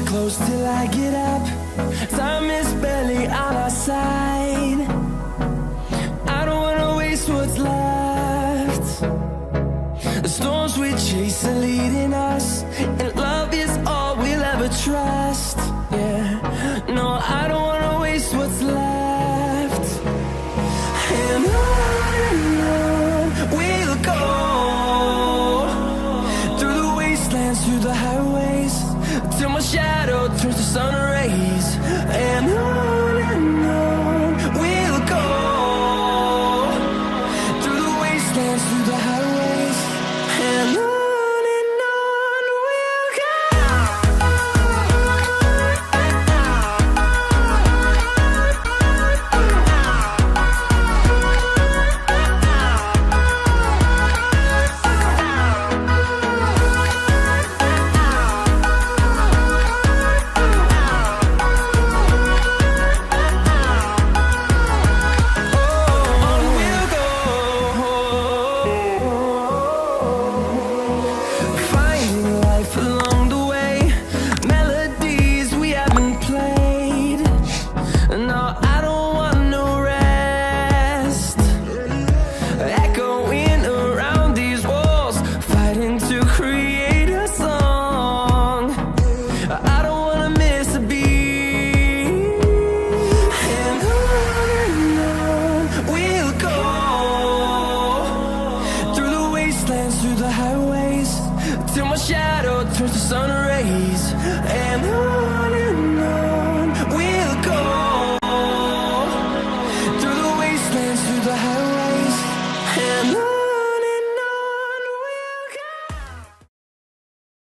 Close till I get up. Time is barely on our side. I don't wanna waste what's left. The storms we chase are leading us, and love is all we'll ever trust. Yeah, no, I don't wanna waste what's left. And on we'll go, through the wastelands, through the highways, till my shadow turns to sun rays. And on we'll go, through the wastelands, through the highways, and on we'll go. Through the highways, till my shadow turns to sun rays. And